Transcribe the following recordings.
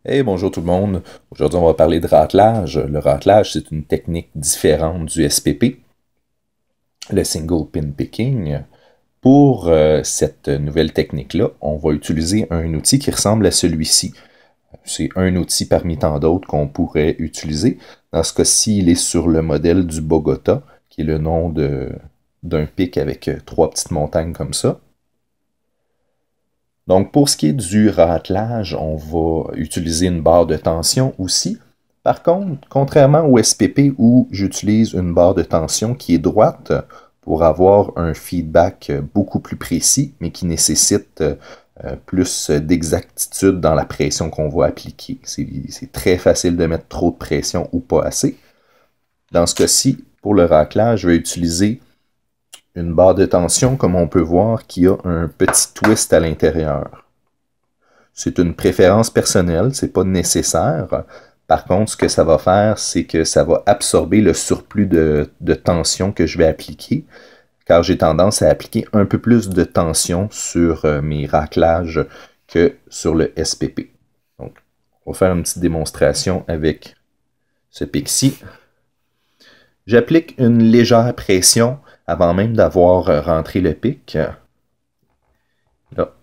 Hey, bonjour tout le monde. Aujourd'hui, on va parler de raclage. Le raclage, c'est une technique différente du SPP, le single pin picking. Pour cette nouvelle technique-là, on va utiliser un outil qui ressemble à celui-ci. C'est un outil parmi tant d'autres qu'on pourrait utiliser. Dans ce cas-ci, il est sur le modèle du Bogota, qui est le nom d'un pic avec trois petites montagnes comme ça. Donc, pour ce qui est du raclage, on va utiliser une barre de tension aussi. Par contre, contrairement au SPP où j'utilise une barre de tension qui est droite pour avoir un feedback beaucoup plus précis, mais qui nécessite plus d'exactitude dans la pression qu'on va appliquer. C'est très facile de mettre trop de pression ou pas assez. Dans ce cas-ci, pour le raclage, je vais utiliser une barre de tension, comme on peut voir, qui a un petit twist à l'intérieur. C'est une préférence personnelle, c'est pas nécessaire. Par contre, ce que ça va faire, c'est que ça va absorber le surplus de tension que je vais appliquer, car j'ai tendance à appliquer un peu plus de tension sur mes raclages que sur le SPP. Donc, on va faire une petite démonstration avec ce pic-ci. J'applique une légère pression avant même d'avoir rentré le pic. Là,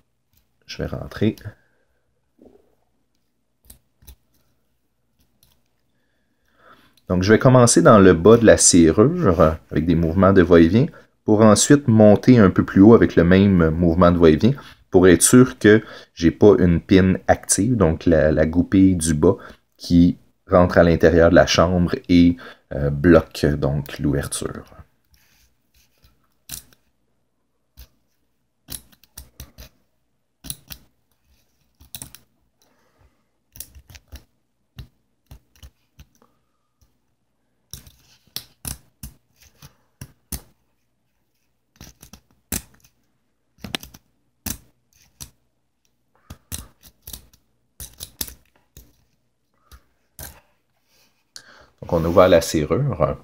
je vais rentrer. Donc, je vais commencer dans le bas de la serrure avec des mouvements de va-et-vient pour ensuite monter un peu plus haut avec le même mouvement de va-et-vient pour être sûr que je n'ai pas une pin active, donc la goupille du bas qui rentre à l'intérieur de la chambre et bloque donc l'ouverture. Donc, on a ouvert la serrure.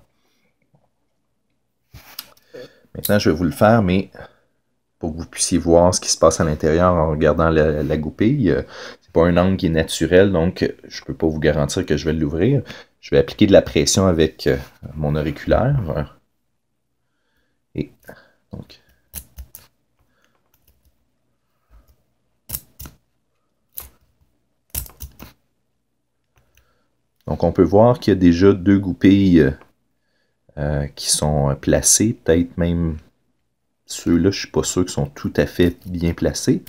Maintenant, je vais vous le faire, mais pour que vous puissiez voir ce qui se passe à l'intérieur en regardant la goupille. C'est pas un angle qui est naturel, donc je ne peux pas vous garantir que je vais l'ouvrir. Je vais appliquer de la pression avec mon auriculaire. Et donc... Donc, on peut voir qu'il y a déjà deux goupilles qui sont placées. Peut-être même ceux-là, je ne suis pas sûr qu'ils sont tout à fait bien placés.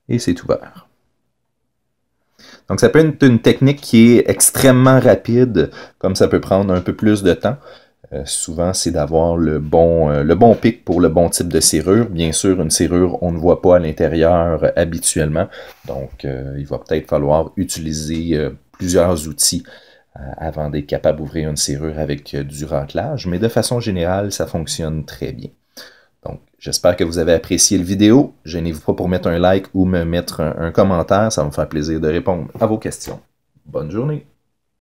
Et c'est ouvert. Donc, ça peut être une technique qui est extrêmement rapide, comme ça peut prendre un peu plus de temps. Souvent, c'est d'avoir le bon pic pour le bon type de serrure. Bien sûr, une serrure, on ne voit pas à l'intérieur habituellement. Donc, il va peut-être falloir utiliser plusieurs outils avant d'être capable d'ouvrir une serrure avec du raclage. Mais de façon générale, ça fonctionne très bien. Donc, j'espère que vous avez apprécié la vidéo. Gênez-vous pas pour mettre un like ou me mettre un commentaire. Ça va me faire plaisir de répondre à vos questions. Bonne journée!